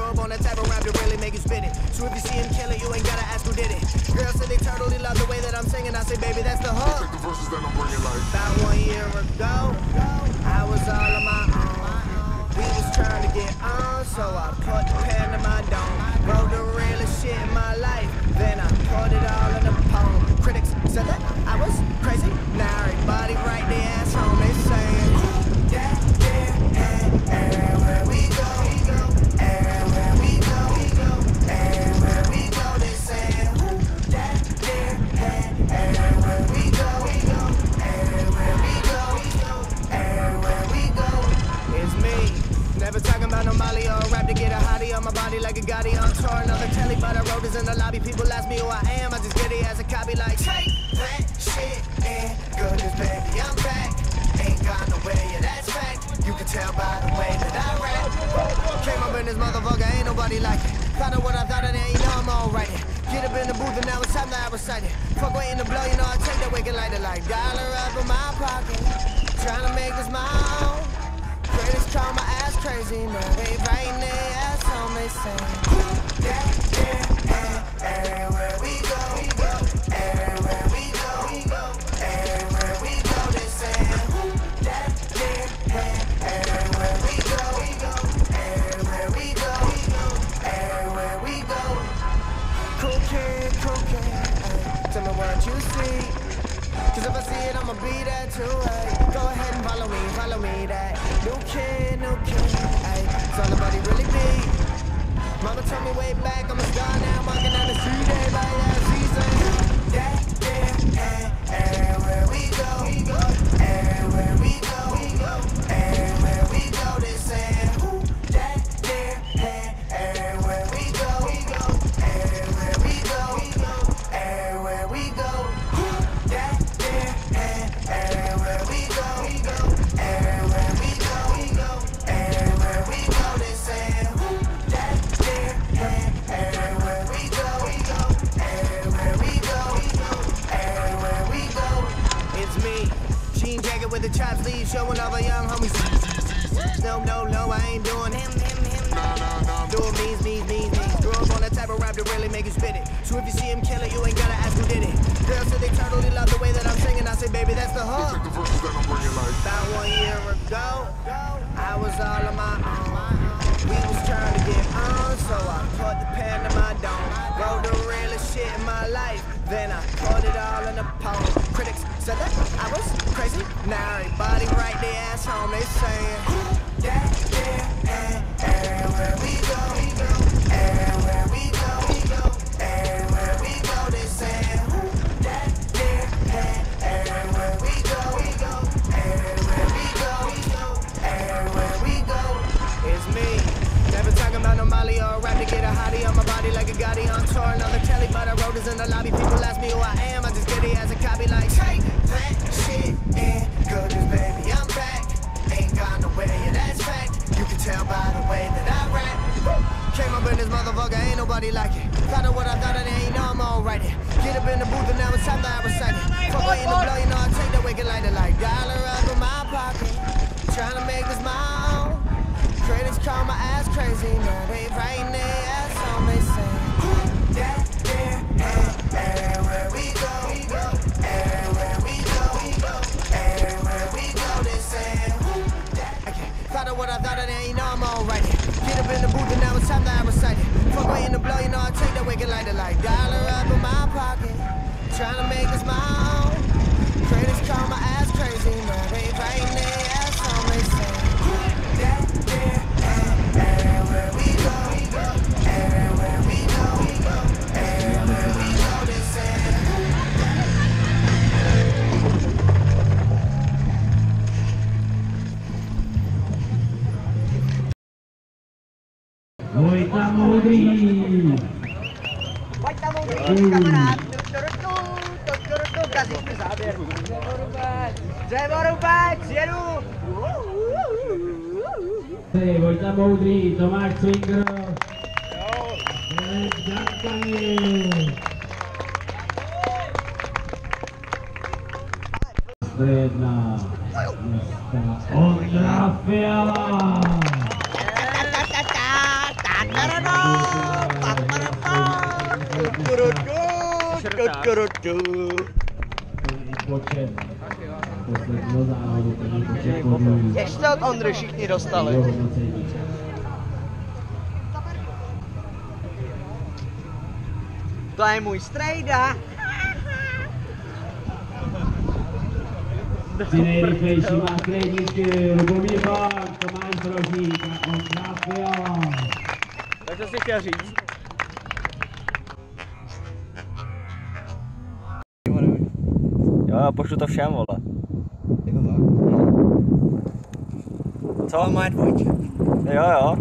Grew up on that type of rap that really make you spit it. So if you see him kill it, you ain't gotta ask who did it. Girls say they totally love the way that I'm singing. I say, baby, that's the hook. Check the verses that I'm bringing like. About 1 year ago, I was all on my own. We was trying to get on, so I put the pen to my dome. Wrote the realest shit in my life, then I put it all in a poem. Critics said that I was crazy. Now everybody right their ass home. They saying, yeah, everywhere we go, everywhere we go, everywhere we go. They saying, yeah, everywhere we go, everywhere we go, everywhere we go. It's me. Never talking about no Molly or rap to get a hottie on my body like a Gotti on tour. Another telly, but I wrote this in the lobby. People ask me who I am, I just get it as a copy like, take that shit in. Goodness, baby, I'm back. Ain't got no way, yeah, that's fact. You can tell by the way that I rap. Came up in this motherfucker, ain't nobody like it. Thought of what I thought, and you know I'm alright. Get up in the booth and now it's time that I recite it. Fuck waiting to blow, you know I take that wicked lighter like dollar up in my pocket. Trying to make this my own. Critics call my ass crazy, now they writing their ass on me saying, yeah, everywhere we go, everywhere we go, everywhere we go, they saying, yeah, everywhere we go, everywhere we go, everywhere we go. Cocaine, tell me what you see, cause if I see it, I'ma be there too, ay. Go ahead and follow me, that. No kid, ay. It's all nobody really be. Mama told me way back, I'm a star now, walking down the street, everybody that season. Yeah, everywhere we go, everywhere we go, everywhere we go, they saying, everywhere we go, everywhere we go, everywhere we go. Everywhere we go, everywhere we go, everywhere we go, they saying, everywhere we go, everywhere we go, everywhere we go. It's me, jean jacket with the chop sleeve, showing off a young homie. No, I ain't doing him. Doing me. Grew up on that type of rap that really make you spit it. So if you see him kill it, you ain't gotta ask who did it. Girls say they totally love the way that I'm singing. I say, baby, that's the hook. Check the verses that I'm bringing like. About 1 year ago, I was all on my own. We was trying to get on, so I put the pen to my dome. Wrote the realest shit in my life, then I put it all in a poem. Critics said that I was crazy. Now everybody right their ass home. They saying, yeah, everywhere we go, everywhere we go, everywhere we go, they saying, everywhere we go, everywhere we go, everywhere we go. It's me. Never talking about no Molly or rap to get a hottie on my body like a Gotti on tour. Another telly, but I wrote this in the lobby. People ask me who I am, I just get it as a copy like, take that shit in. Goodness, baby, I'm back. Ain't got no way, yeah, that's fact. You can tell by the way that I rap. Came up in this motherfucker, ain't nobody like it. Thought of what I thought, and ain't know I'm alright. Get up in the booth and now it's time that I recite it. Fuck waiting to blow, you know I take that wicked lighter like dollar up in my pocket. Trying to make this my own. Critics call my ass crazy, now they writing their ass on me saying, everywhere we go, everywhere we go, everywhere we go, they saying, thought of what I thought, and ain't know I'm alright. Get up in the booth and now it's time that I recite it. Fuck waiting to blow, you know I take that wicked lighter like dollar up in my pocket. Trying to make this my own. Critics call my ass crazy, now they writing their ass on me saying, everywhere we go, everywhere we go, everywhere we go, they saying. Vojta Moudrý, kamarád, kazíte záběr. Dřevorubek, jedu! Vojta Moudrý, Tomáš Kučera, Filip Dankanič. 101, Ondřeje Fiala. Počet posledního závodu, první počet bodů. Ještě od Ondry všichni dostali. To je můj strejda. Ty nejrychlejší má strejdíčky, Lubomír Blank, Tomáš Brožík a Ondřeje Fiala. Tak to si chtěl říct. Jo, pošlu to všem, vole. Co? Má dvojček. Jo.